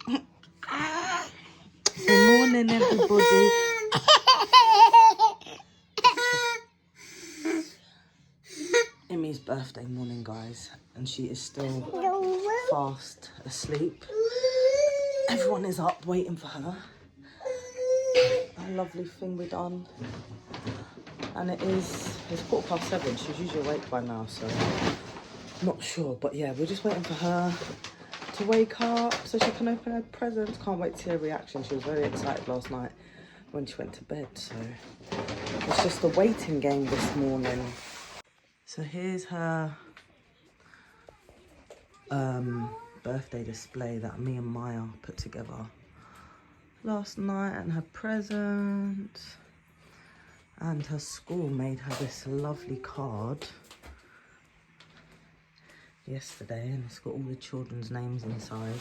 Good morning, everybody. Immy's birthday morning, guys, and she is still fast asleep. Everyone is up waiting for her. A lovely thing we done. And it's 7:15. She's usually awake by now, so not sure. But yeah, we're just waiting for her to wake up so she can open her presents. Can't wait to see her reaction. She was very excited last night when she went to bed, so it's just a waiting game this morning. So here's her birthday display that me and Maya put together last night, and her presents. And her school made her this lovely card yesterday, and it's got all the children's names inside.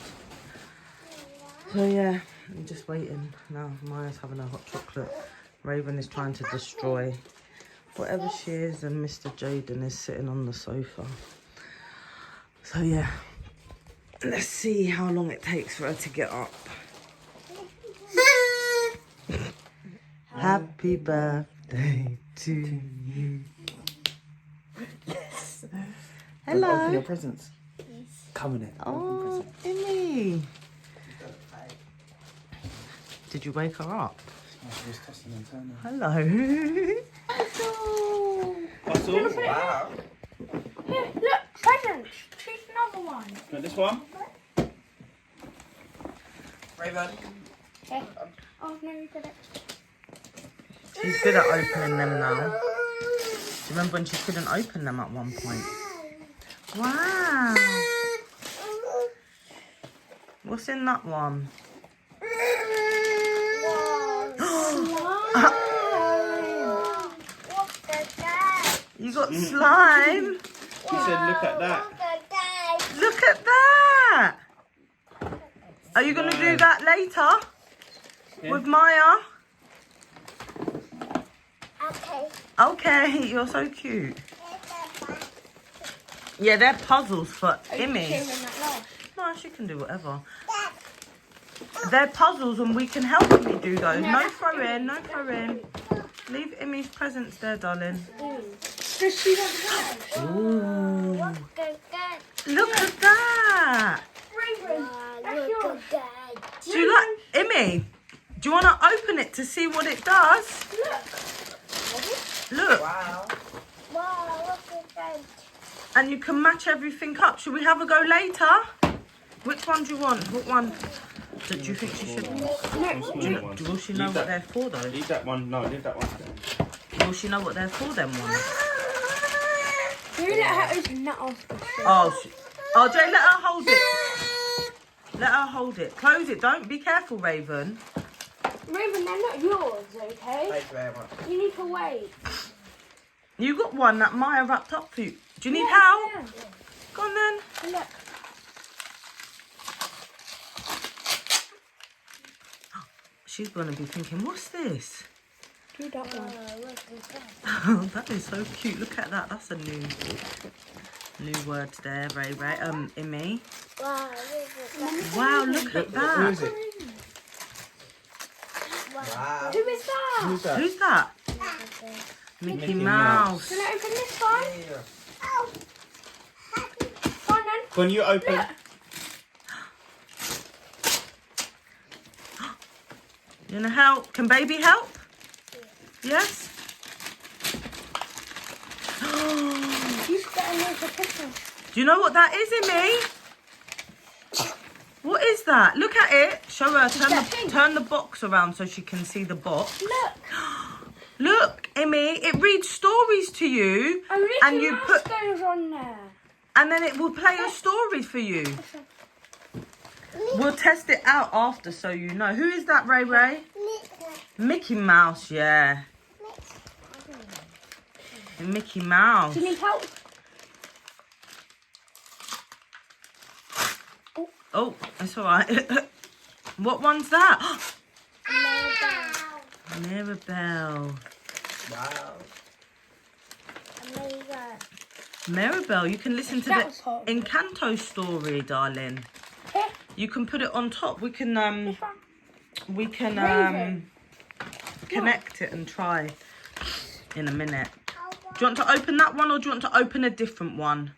So yeah, I'm just waiting now. Maya's having a hot chocolate. Raven is trying to destroy whatever she is, and Mr. Jaden is sitting on the sofa. So yeah, let's see how long it takes for her to get up. Happy birthday to you. Yes. Hello. Open your presents. Yes. Come in it. Oh, Immy. Did you wake her up? She was tossing and turning. Hello. Puzzle? Wow. Here, look, presents. Choose another one. Got this one? Raven. Here. Oh, no, you got it. She's good at opening them now. Do you remember when she couldn't open them at one point? Wow. What's in that one? You got slime. She said, look at that. Look at that. Are you going to do that later? Yeah. With Maya? Okay. Okay, you're so cute. Yeah, they're puzzles for Immy. No, she can do whatever. They're puzzles and we can help Immy do those. No throwing, no throwing. Leave Immy's presents there, darling. Does she want that? Ooh. Look at that. Raven, that's yours. Do you like, Immy, do you want to open it to see what it does? Look. Wow. Wow, look at that. And you can match everything up. Should we have a go later? Which one do you want? What one do you think she should? Will she know what they're for though? Leave that one. No, leave that one. Will she know what they're for, them ones? Can you let her open that after? Oh, Jay, let her hold it. Let her hold it. Close it. Don't be careful, Raven. Raven, they're not yours, okay? Thank you very much. You need to wait. You got one that Maya wrapped up for you. Do you need help? Yeah. Go on then. Look. She's going to be thinking, what's this? Do that one. Oh, that is so cute. Look at that. That's a new word there, Ray. Immy. Wow, look at Who that. is it? Wow. Who is that? Who's that? Who's that? Mickey Mouse. Can I open this one? Go on then. Can you open? Look. You want to help? Can baby help? Yes? She's getting me for Christmas. Do you know what that is, Immy? What is that? Look at it. Show her. Turn the box around so she can see the box. Look. Look, Immy. It reads stories to you, And you put goes on there. and then it will play a story for you. We'll test it out after so you know. Who is that, Ray Ray? Mickey Mouse, yeah. Mickey Mouse. Do you need help? Oh, that's all right. What one's that? Mirabelle. Wow. Mirabelle, you can listen to That the was hot. Encanto story, darling. Here. You can put it on top. We can This one. Raven. connect it and try in a minute. Do you want to open that one or do you want to open a different one?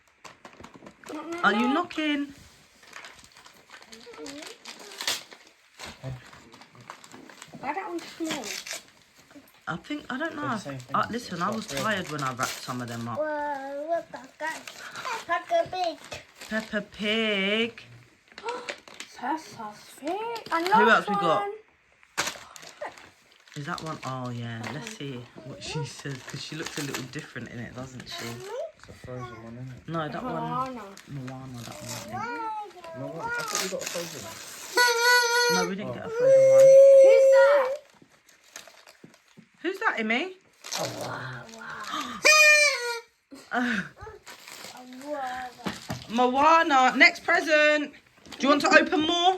Are you knocking? Why that one's small? I think, I don't know. They're the same thing. Listen, I was tired when I wrapped some of them up. Peppa Pig. And Who last else we got? one. Is that one? Oh, yeah. Let's see what she says because she looks a little different in it, doesn't she? It's a frozen one, isn't it? No, that one. Moana. Moana, that one. I think. No, what? I thought we got a frozen one. No, we didn't get a frozen one. Who's that? Who's that, Immy? Moana. Next present. Do you want to open more?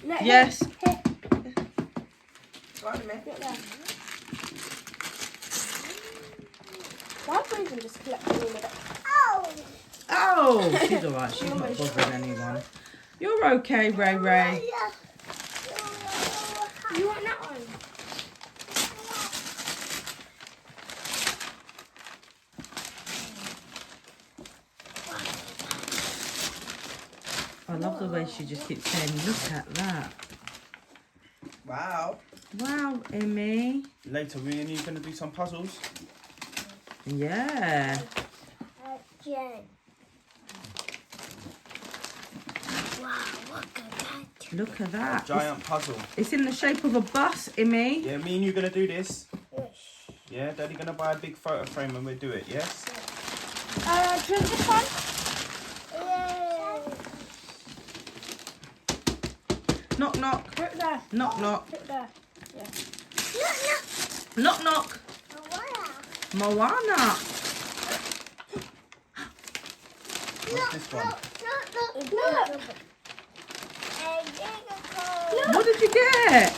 No, Yes. Here. Right, Immy. Look there. Why have Raven just collecting all of it? Oh, she's alright. She's not bothering anyone. You're okay, Ray Ray. You want that one? I love the way she just keeps saying, look at that. Wow. Wow, Immy. Later, me and you going to do some puzzles? Yeah. Look at that. Giant puzzle. It's in the shape of a bus, Immy. Yeah, me and you going to do this? Yeah, Daddy going to buy a big photo frame and we'll do it, yes? Do this one? Knock, knock. Put it there. Knock, knock. Put it there. Yeah. Knock, knock. Moana. What's this one? Look. What did you get?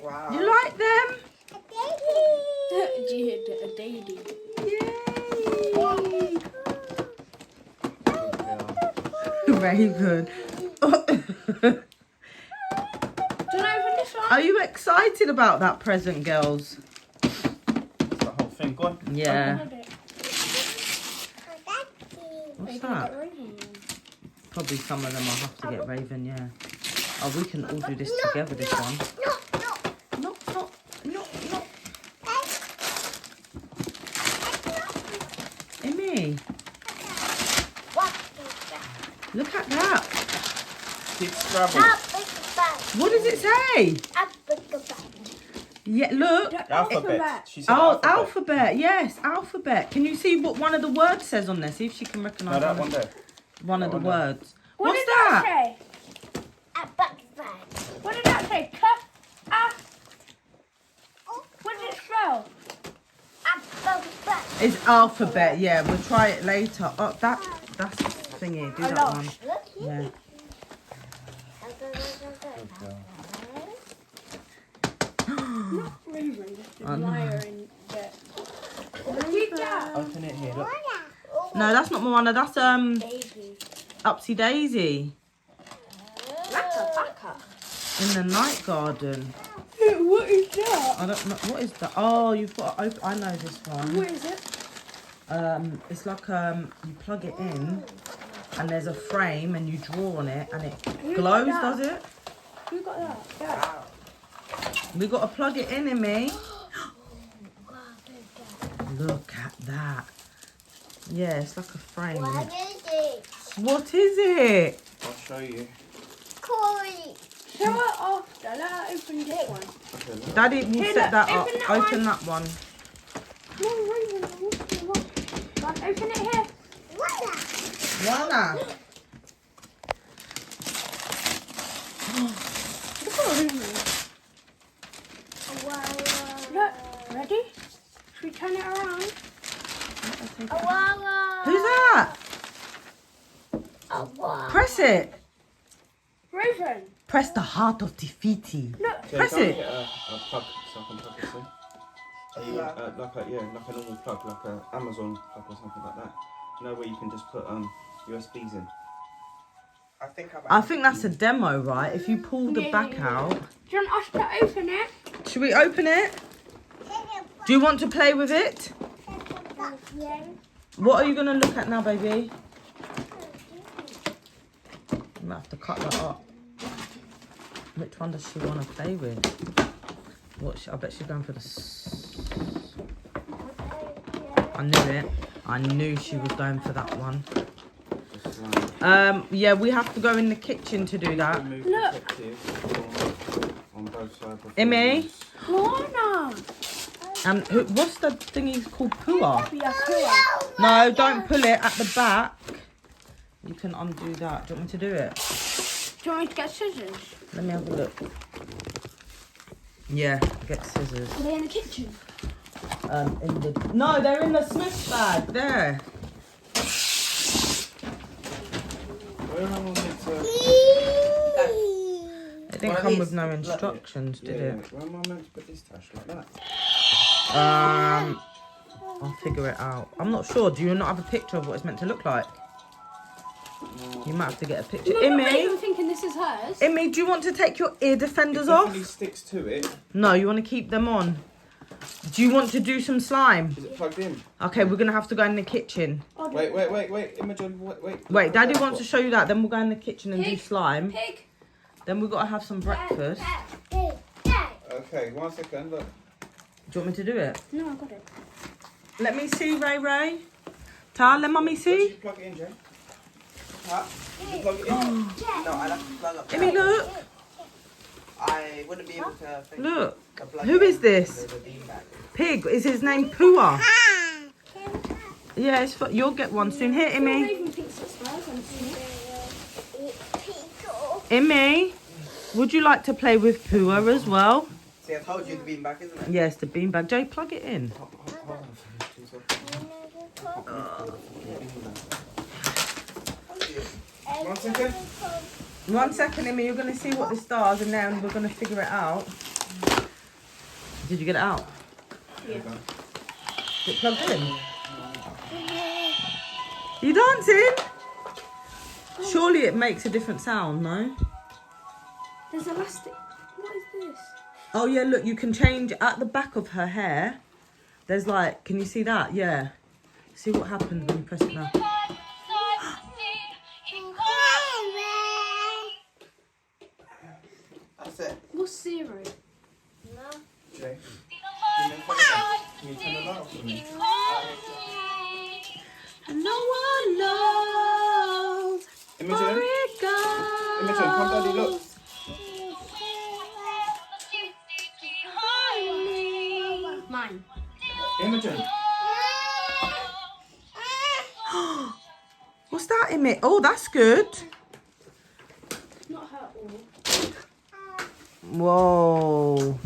Wow. You like them? Did you hear a daisy? Yay. Good girl. Very good. Do you want to open this one? Are you excited about that present, girls? That's the whole thing. Go on. Yeah. Hold it. What's Maybe that? get Raven. Probably some of them I'll have to get Raven, yeah. Oh, we can all do this together, this one. Knock, knock, knock, knock. Immy, look at that. Kids Scrabble. What does it say? Yeah, look. Alphabet. She said Oh, alphabet. alphabet. Yes, alphabet. Can you see what one of the words says on there? See if she can recognise No, that one there. one of the That one there. words. What What's did that? say? What did that say? What did it spell? It's alphabet. Yeah, we'll try it later. Oh, that's thingy. Do I that one. lost. Yeah. Good girl. Not Raven, just a Oh, no. liar in the... Read that. Open it here, look. No, that's not Moana. That's Baby. Upsy Daisy That's a baka. in the night garden. What is that? I don't know what is that. Oh, you've got to open. I know this one. What is it? It's like you plug it in, and there's a frame, and you draw on it, and it Who glows. got that? Does it? Who got that? Yeah. We got to plug it in, Immy. Look at that. Yeah, it's like a frame. What is it? What is it? I'll show you. Corey. Show it after. Let her open this one. Okay, look. Daddy will Here, set look, that up. open that Open one. that one. Come on, Raven. Go on, open it here. Moana. Look at Raven. Look, ready? Should we turn it around? Who's that? Press it. Raven, Press the heart of Defeaty. look. Okay, Press can I it. get a plug so I can plug this in? Like a normal plug, like a Amazon plug or something like that. No, where you can just put USBs in. I think that's a demo, right? If you pull the back out. Do you want us to open it? Should we open it? Do you want to play with it? Yeah. What are you going to look at now, baby? I'm going to have to cut that up. Which one does she want to play with? I bet she's going for the... I knew it. I knew she was going for that one. Yeah, we have to go in the kitchen to do that. Look. On both sides. Immy? Corner. And what's the thingy called? Pua? Yeah, cool. No, don't pull it at the back. You can undo that. Do you want me to do it? Do you want me to get scissors? Let me have a look. Yeah, get scissors. Are they in the kitchen? No, they're in the Smith bag. There. Where am I meant to... It didn't come with no instructions, did it? Where am I meant to put this, Tash? Like that? I'll figure it out. I'm not sure. Do you not have a picture of what it's meant to look like? No. You might have to get a picture. I'm not Immy, even thinking this is hers. Immy, do you want to take your ear defenders It definitely off? sticks to it. No, you want to keep them on. Do you want to do some slime? Is it plugged in? Okay, we're going to have to go in the kitchen. Wait. Imogen, wait. Wait, Daddy wants to show you that. Then we'll go in the kitchen and do Pig. slime. Pig. Then we've got to have some breakfast. Okay, 1 second, look. Do you want me to do it? No, I got it. Let me see, Ray. Ta, let Mummy Where did see. you plug it in, Jay? Huh? Did you plug it in? No, I'd have to plug up. Immy, look. I wouldn't be able to. Look. Plug Who it is in. this? There's a beanbag. Pig. Is his name Pua? Yeah, you'll get one soon. Here, Immy. Raven thinks it's hers. I'm seeing it. Immy, would you like to play with Pua as well? See, I told you the beanbag, isn't it? Yes, the beanbag. Jay, plug it in. Hold on for 2 seconds. 1 second. 1 second, Immy. You're going to see what this does and then we're going to figure it out. Did you get it out? There you go. Is it plugged in? You dancing? Surely it makes a different sound, no? There's elastic. What is this? Oh yeah, look, you can change at the back of her hair. There's like, can you see that? Yeah. See what happens when you press it now. That's it. What's zero? Jay, can you turn the light off for me? And no one knows Imogen, where it goes. Imogen, come daddy, look. Mine. Imogen. What's that, Immy? Oh, that's good. Not her all. Whoa.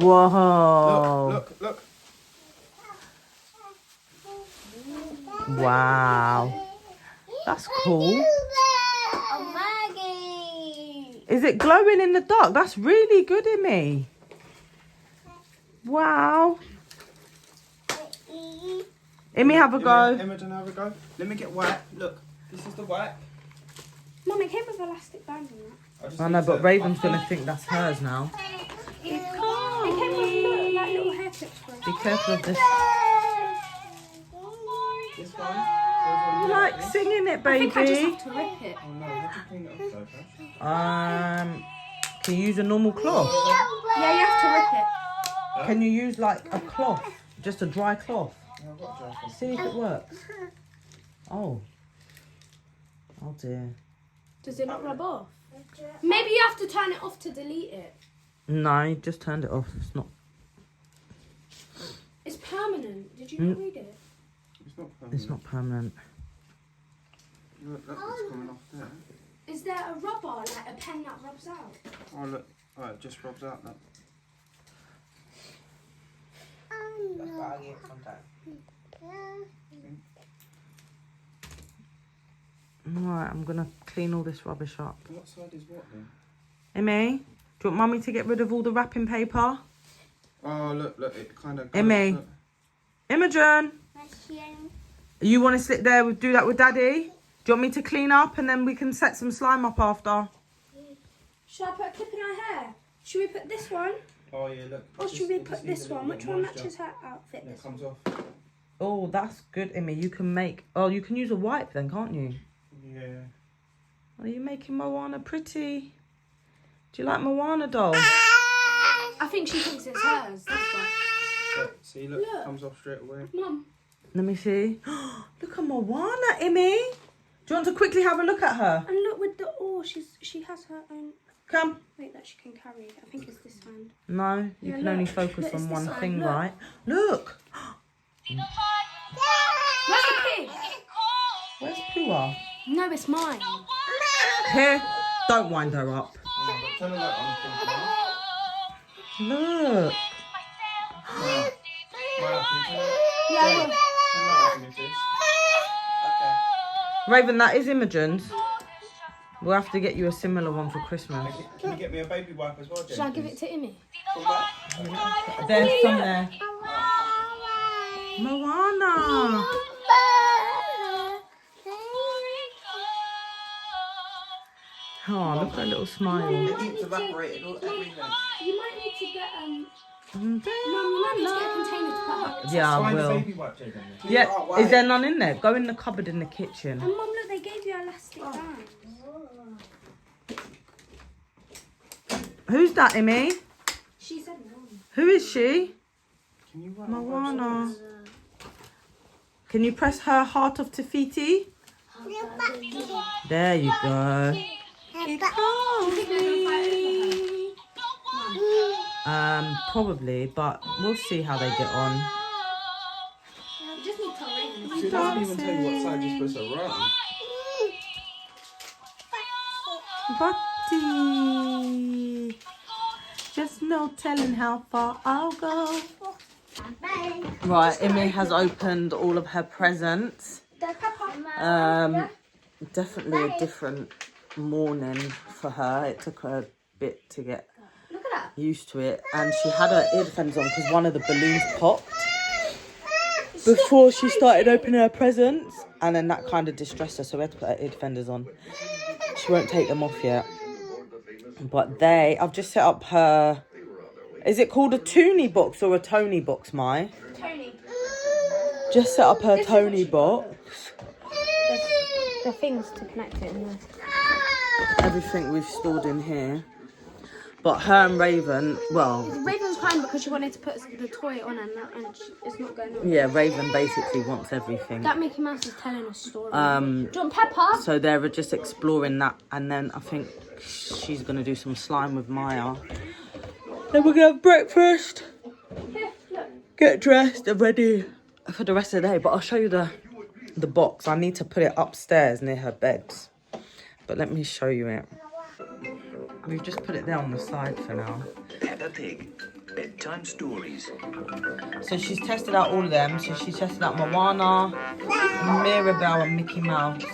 Whoa. Look. Wow. That's cool. Maggie. Is it glowing in the dark? That's really good, Immy. Wow. Immy, have a go. Imogen, have a go. Let me get white. Look, this is the white. Mum, it came with elastic band on it. I know, but Raven's going to think that's hers now. It came with like little hair clips for it. Be careful of this. This one. You like singing it, I think I just baby. have to rip it. Oh no, how do you clean it off though, Tash? Can you use a normal cloth? Yeah, you have to rip it. Can you use like a cloth? Just a dry cloth? Yeah, I've got a dry cloth. See if it works. Oh. Oh dear. Does it not rub off? Maybe you have to turn it off to delete it. No, you just turned it off. It's not. It's permanent. Did you not read it? It's not permanent. It's not permanent. Look, it's coming off there. Is there a rubber, like a pen that rubs out? Oh look, oh, it just rubs out now. That's what I get sometimes. Right, I'm gonna clean all this rubbish up. What side is what then? Immy, do you want Mummy to get rid of all the wrapping paper? Oh look, it kind of. Immy. Imogen. You want to sit there, do that with Daddy? Do you want me to clean up and then we can set some slime up after? Should I put a clip in her hair? Should we put this one? Oh yeah, look. Or should we put this one? Which one matches her outfit? It comes off. Oh, that's good, Immy. You can make... Oh, you can use a wipe then, can't you? Yeah. Are you making Moana pretty? Do you like Moana doll? I think she thinks it's hers. That's why. See, look, it comes off straight away. Mum. Let me see. Look at Moana, Immy. Do you want to quickly have a look at her? And look with the she has her own. Come. Wait, that she can carry. I think it's this hand. No, you Yeah, can look. only focus Look, on it's one this thing, one, look. right? Look. Where's the pig? Where's Pua? No, it's mine. Here. Don't wind her up. Oh my God, turn the light on. Look. Maya, can you turn it? Yeah, I will. Turn the light on, please. Okay. Raven, that is Imogen's. We'll have to get you a similar one for Christmas. Can you get me a baby wipe as well, James? Should I give it to Immy? There's some there. Moana. Oh, look at her little smile. It keeps evaporating all everything. You might need to get Mum, Mm. you might need to get a container to put her. Yeah, I Find the will. baby wipe, James. Yeah, Oh, is why? there none in there? Go in the cupboard in the kitchen. And Mum, look, they gave you elastic bands. Who's that, Immy? She said no. Who is she? Can you wipe Moana. Can you press her heart of Tafiti? There you go. Probably, but we'll see how they get on. You just need to ring. She doesn't even tell you what side you're supposed to run. Buddy. Just no telling how far I'll go. Right, Immy has opened all of her presents. Definitely a different morning for her. It took her a bit to get used to it, and she had her earphones on because one of the balloons popped before she started opening her presents, and then that kind of distressed her, so we had to put her ear defenders on. She won't take them off yet, but I've just set up her, is it called a Toonie box or a Tony box, Mai? Tony. Just set up her Tony box. The things to connect it in there. Everything we've stored in here. But her and Raven, well... Raven's crying because she wanted to put the toy on and it's not going on. Yeah, Raven basically wants everything. That Mickey Mouse is telling a story. Do you want Peppa? So they're just exploring that, and then I think she's going to do some slime with Maya. Then we're going to have breakfast, get dressed and ready for the rest of the day. But I'll show you the box. I need to put it upstairs near her bed. But let me show you it. We've just put it there on the side for now. Peppa Pig, bedtime stories. So she's tested out all of them. So she tested out Moana, Mirabelle and Mickey Mouse.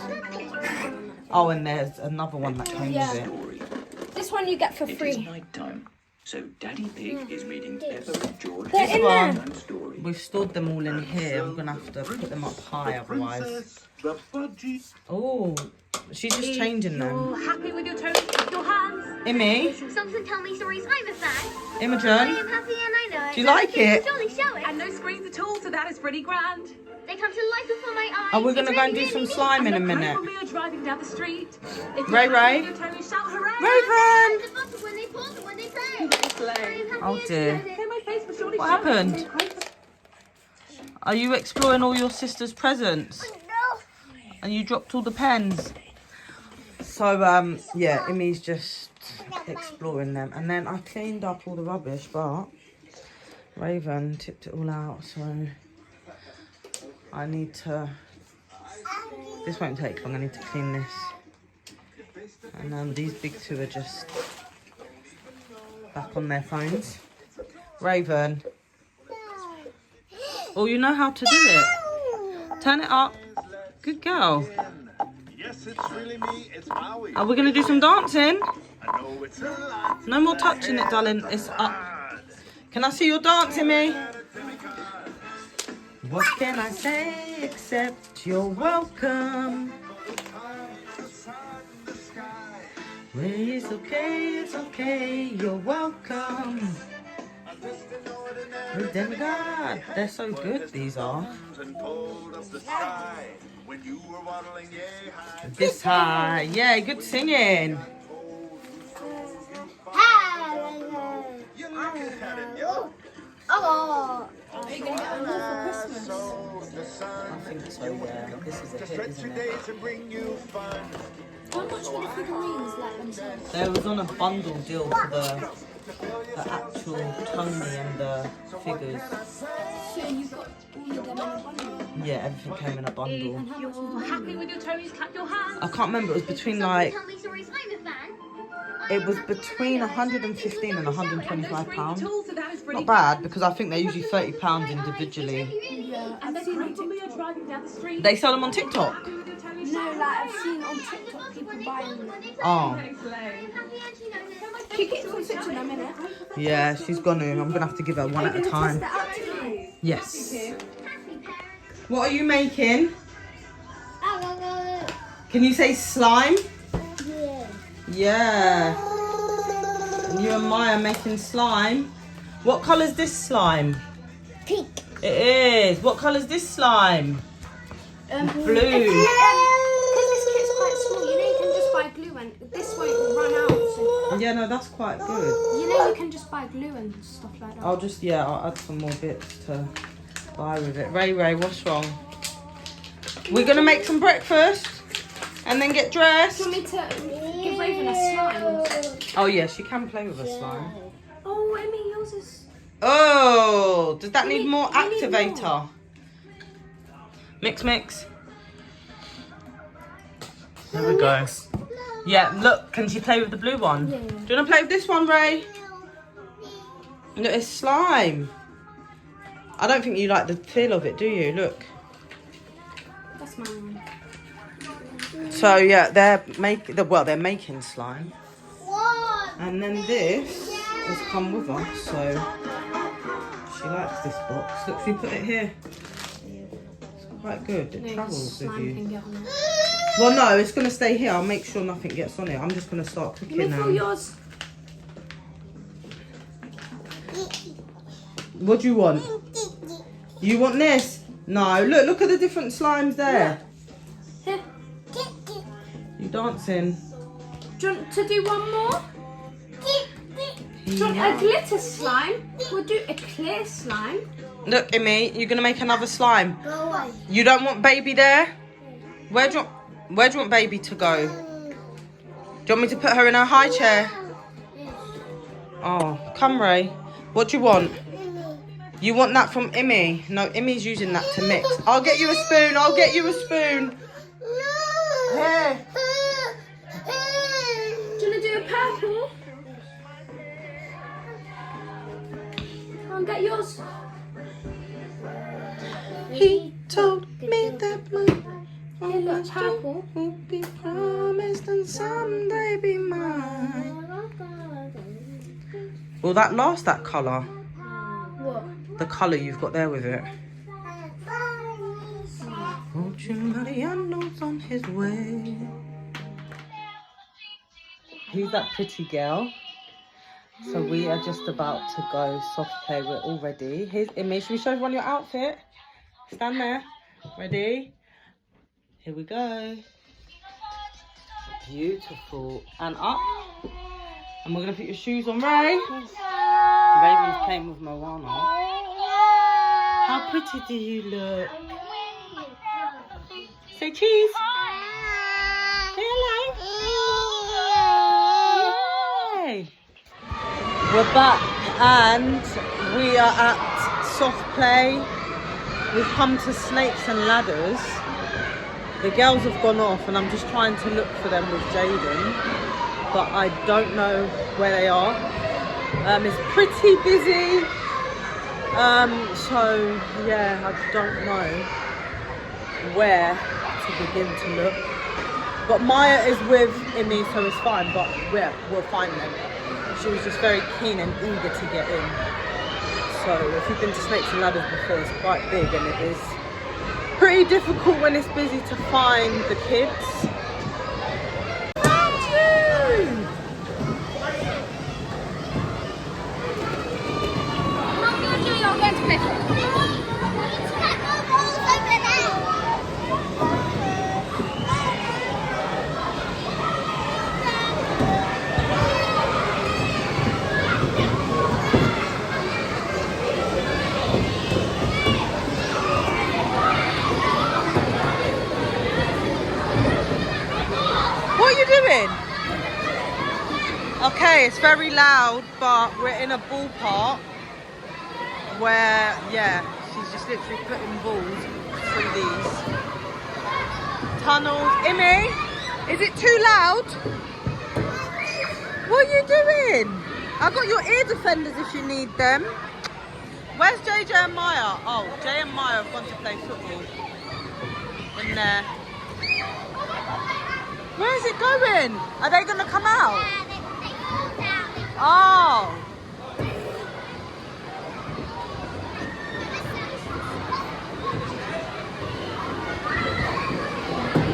Oh, and there's another one that came with it. This one you get for It is free. night time, so Daddy Pig is reading Peppa and George They're in there. bedtime story. We've stored them all in here. I'm going to have to put them up high otherwise. Oh, she's just changing them. Happy with your toes, your hands. Immy, Something tell me stories. I'm a fan. I Imogen, am happy and I know it. do you like it? Jolly show it. And no screens at all, so that is pretty grand. They come to life before my eyes. Are we going to It's go and really, do some really slime in a Look, minute? when we are driving down the street. If Ray you're Ray? happy with your toes, shout hooray. Raven! neat. The buttons when they pause and when they play. I am happy Oh and dear. I know it. Okay, my face, but surely What shout it. happened? Are you exploring all your sister's presents? And you dropped all the pens? So, yeah, Immy's just exploring them. And then I cleaned up all the rubbish, but Raven tipped it all out, so I need to... This won't take long, I need to clean this. And these big two are just back on their phones. Raven. Oh, you know how to do it. Turn it up. Good girl. Yes, it's really me. It's Maui. Are we going to do some dancing? I know it's a lot. No more touching it, darling. It's up. Can I see your dance, Immy? What can I say except you're welcome? It's okay, you're welcome. With them God, they're so good, these are. This high, yeah, good singing. Oh. Are you going to get a more for Christmas? I think so, yeah. This is a hit, isn't it? How much were the figurines like themselves? There was on a bundle deal for the actual Tony and the figures. So you got all of them in a bundle? Yeah, everything came in a bundle. And how much was You're the happy with your Tonys? Clap your hands. I can't remember, it was between like, Tell me stories, I'm a fan. it was between 115 and 125 pounds. Tall, so that is pretty Not bad, because I think they're usually 30 pounds individually. Yeah, And I've they're seen on great when we are TikTok. driving down the street. They sell them on TikTok. Do with your Tonys. No, like I've seen on TikTok people buying them. Oh, Can you get some pictures of them in it? yeah, she's gonna. I'm gonna have to give her one at a time. Test it out tonight. Yes. What are you making? Can you say slime? Yeah. And you and Maya making slime. What colour's this slime? Pink. It is. What colour's this slime? Blue. Because this kit's quite small, you know you can just buy glue and this won't run out. So, Yeah, no, that's quite good. you know you can just buy glue and stuff like that. I'll add some more bits to buy with it. Ray, what's wrong? We're gonna make some breakfast and then get dressed. Do you want me to give Raven a slime? Oh yeah, she can play with a slime. Oh, Emmy, yours is... Oh, does that We need need- more we need activator? Mix. There we go. Yeah, look, can she play with the blue one? Yeah. Do you want to play with this one, Ray? Look, it's slime. I don't think you like the feel of it, do you? Look. That's mine. So yeah, they're making slime. And then this has come with us, so she likes this box. Look, if you put it here, it's quite good. It travels with Slime you. can get on it. Well, no, it's going to stay here. I'll make sure nothing gets on it. I'm just going to start Let cooking me now. fill yours. What do you want? You want this? No, look at the different slimes there. Here. You dancing? Do you want to do one more? Do you want a glitter slime? We'll do a clear slime. Look, Immy, you're going to make another slime. Go away. You don't want baby there? Where do you want baby to go? Do you want me to put her in her high chair? Oh, come Ray. What do you want? You want that from Immy? No, Immy's using that to mix. I'll get you a spoon. Here. Do you want to do a purple? I'll get yours. He told me that my Here, look, purple. will be promised and someday be mine. Will that last, that colour? What? The colour you've got there with it. Won't you Mariano's on his way? Who's that pretty girl? So we are just about to go soft play. We're all ready. Here's Immy. Should we show everyone your outfit? Stand there. Ready? Here we go. Beautiful. And up. And we're going to put your shoes on, Ray. Raven's playing with Moana. How pretty do you look? Say cheese. Say hello. Yay. We're back and we are at soft play. We've come to Snakes and Ladders. The girls have gone off and I'm just trying to look for them with Jaden, but I don't know where they are. It's pretty busy, so yeah, I don't know where to begin to look. But Maya is with Immy, so it's fine, but we'll find them. She was just very keen and eager to get in. So if you've been to Snakes and Ladders before, it's quite big and it is pretty difficult when it's busy to find the kids. What are you doing? Okay, it's very loud, but we're in a ballpark where, yeah, she's just literally putting balls through these tunnels. Immy, is it too loud? What are you doing? I got your ear defenders if you need them. Where's JJ and Maya? Oh, Jay and Maya have gone to play football. In there. Where is it going? Are they going to come out? Oh.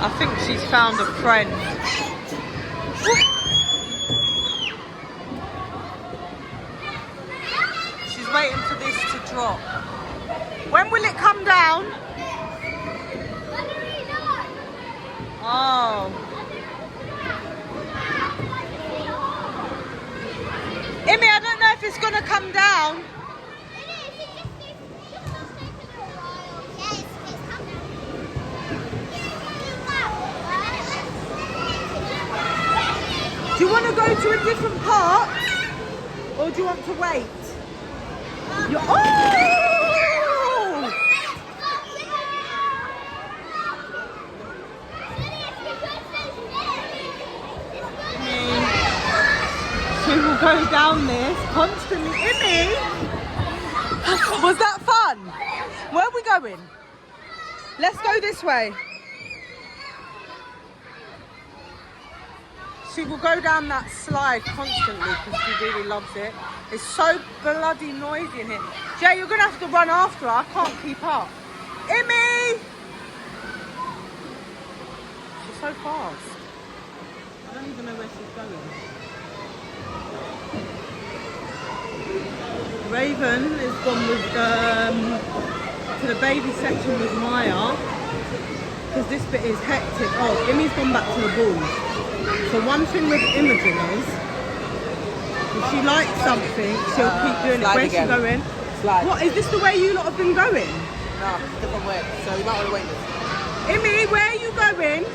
I think she's found a friend. She's waiting for this to drop. When will it come down? Oh. Immy, I don't know if it's going to come down. Do you want to go to a different part? Or do you want to wait? Oh! We will go down this constantly. Immy! Was that fun? Where are we going? Let's go this way. She will go down that slide constantly because she really loves it. It's so bloody noisy in here. Jay, you're going to have to run after her. I can't keep up. Immy! She's so fast. I don't even know where she's going. Raven has gone with to the baby section with Maya because this bit is hectic. Oh, Immy's gone back to the balls. So one thing with Imogen is, if she likes something, she'll keep doing it. Where's she going? Slide. What, is this the way you lot have been going? No, different way. So you might want to wait. Immy, where are you going?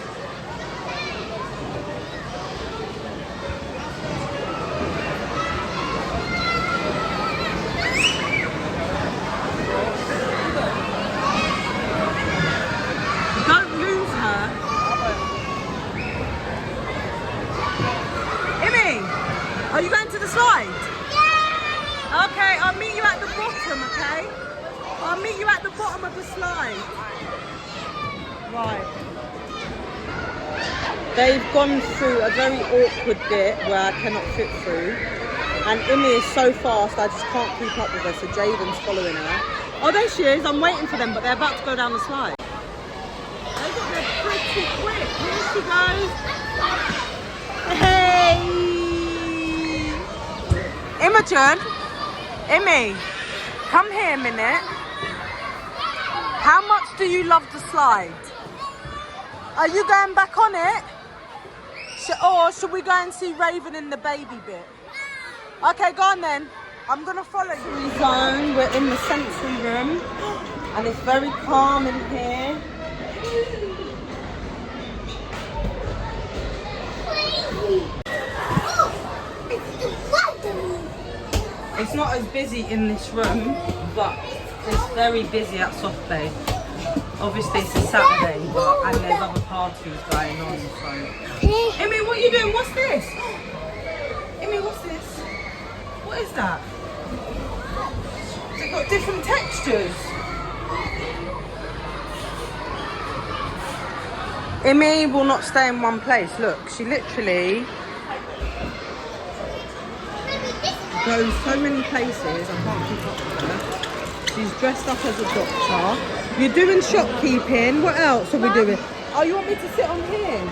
Don't lose her. Immy, are you going to the slide? Yeah. Okay, I'll meet you at the bottom, okay? I'll meet you at the bottom of the slide. Right. They've gone through a very awkward bit where I cannot fit through. And Immy is so fast, I just can't keep up with her, so Jaden's following her. Oh, there she is. I'm waiting for them, but they're about to go down the slide. They got there pretty quick. Here she goes. Hey! Imogen? Immy, come here a minute. How much do you love the slide? Are you going back on it? Or should we go and see Raven in the baby bit? Okay, go on then. I'm going to follow you. Zone. We're in the sensory room. And it's very calm in here. It's not as busy in this room, but it's very busy at Soft Play. Obviously it's a Saturday, and there's other parties going on, so... Immy, what are you doing? What's this? Immy, what's this? What is that? It's got different textures. Immy will not stay in one place. Look, she literally... goes so many places, I can't keep up with her. She's dressed up as a doctor. You're doing shopkeeping. What else are we doing? Oh, you want me to sit on here?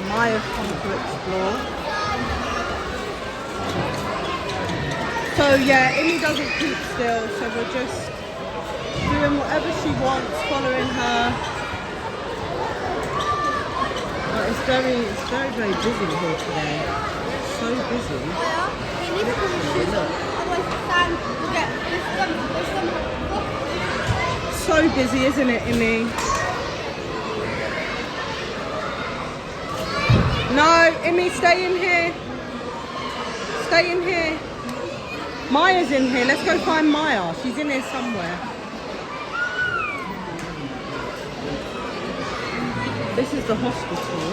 Maya's come to explore. So yeah, Immy doesn't keep still, so we're just doing whatever she wants, following her. But it's very busy here today. So busy. You need to put your shoes on. Otherwise, Sam will get this. So busy, isn't it, Immy? No, Immy, stay in here. Stay in here. Maya's in here. Let's go find Maya. She's in here somewhere. This is the hospital.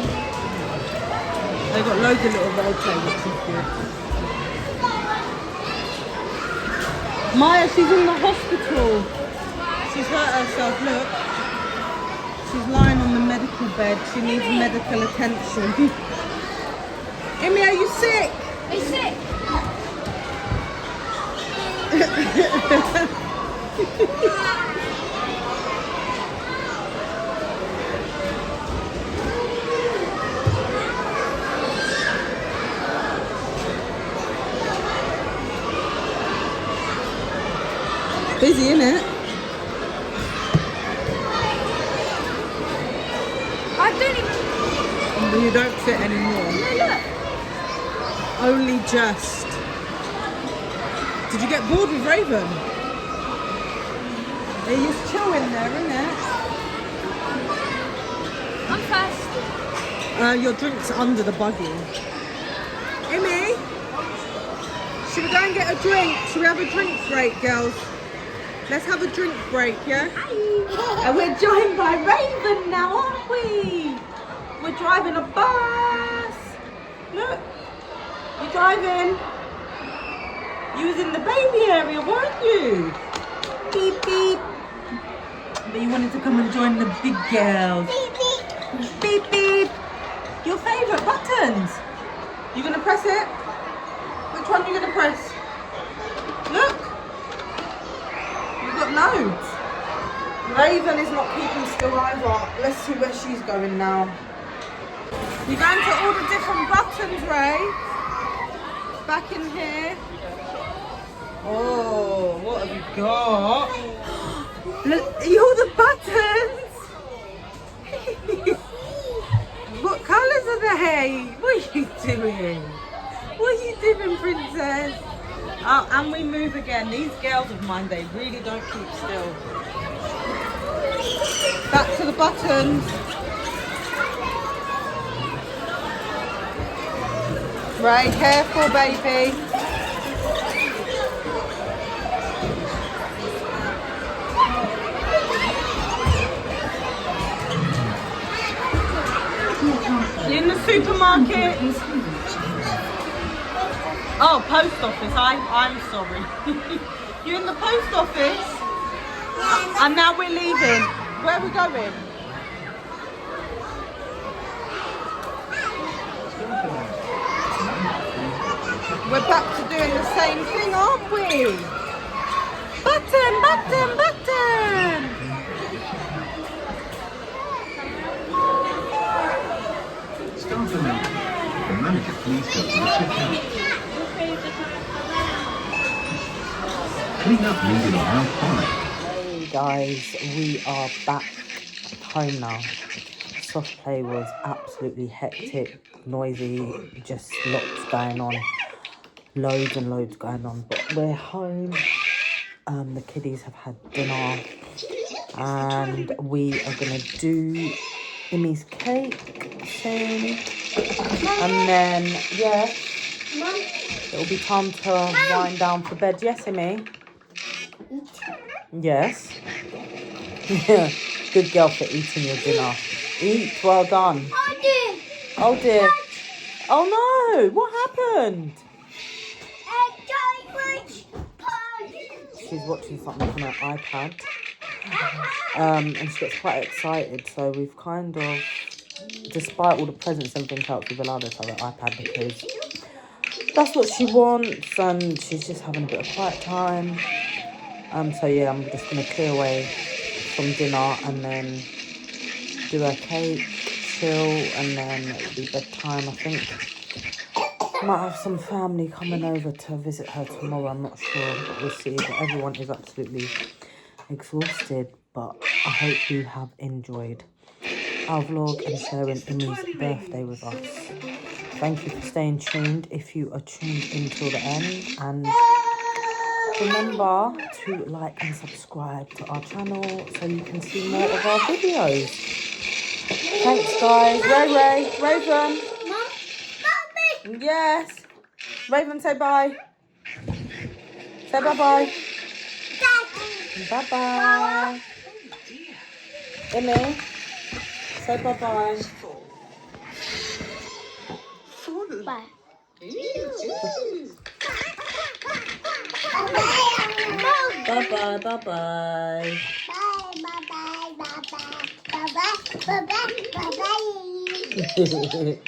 They've got loads of little role play, which is good. Maya, she's in the hospital. She's hurt herself, look. She's lying on the medical bed. She needs medical attention. Immy, are you sick? Are you sick? Busy, innit? I don't even. Well, you don't fit anymore. No, look. Only just. Did you get bored with Raven? Are you chill in there, innit? I'm first. Your drink's under the buggy. Immy? Should we go and get a drink? Should we have a drink break, girls? Let's have a drink break, yeah? And we're joined by Raven now, aren't we? We're driving a bus. Look, you're driving. You was in the baby area, weren't you? Beep, beep. But you wanted to come and join the big girls. Beep, beep. Beep, beep. Your favourite buttons. You gonna press it? Which one are you gonna press? Look. You've got loads. Raven is not keeping still either. Let's see where she's going now. You're going to all the different buttons, Ray. Back in here. Oh, what have you got? Look, all the buttons. What colours are they? What are you doing? What are you doing, princess? Oh, and we move again. These girls of mine, they really don't keep still. Back to the buttons. Right, careful, baby. You in the supermarket? Oh, post office. I'm sorry. You're in the post office? And now we're leaving. Where are we going? We're back to doing the same thing, aren't we? Button, button, button. Start the meeting. The manager, please go to the checkout. Clean up needed on aisle 5. Hey guys, we are back home now. Soft play was absolutely hectic, noisy, just lots going on. Loads and loads going on. But we're home. The kiddies have had dinner. And we are going to do Immy's cake soon. And then, yeah, it'll be time to wind down for bed. Yes, Immy? Yes. Yeah. Good girl for eating your dinner. Eat. Well done. Oh dear. Oh no. What happened? She's watching something on her iPad. And she gets quite excited. So we've kind of despite all the presents and everything else, we've allowed her to have an iPad because that's what she wants and she's just having a bit of quiet time. So yeah, I'm just gonna clear away from dinner and then do her cake, chill, and then it'll be bedtime, I think. Might have some family coming over to visit her tomorrow, I'm not sure, but we'll see. But everyone is absolutely exhausted, but I hope you have enjoyed our vlog and sharing Immy's birthday with us. Thank you for staying tuned if you are tuned in till the end, and remember to like and subscribe to our channel so you can see more of our videos. Thanks guys. Raven. Yes. Raven, say bye. Say bye-bye. Bye-bye. Immy, say bye-bye. Bye. Bye-bye, bye-bye. Bye, bye, bye, bye, bye, bye, bye, bye, bye, bye, bye.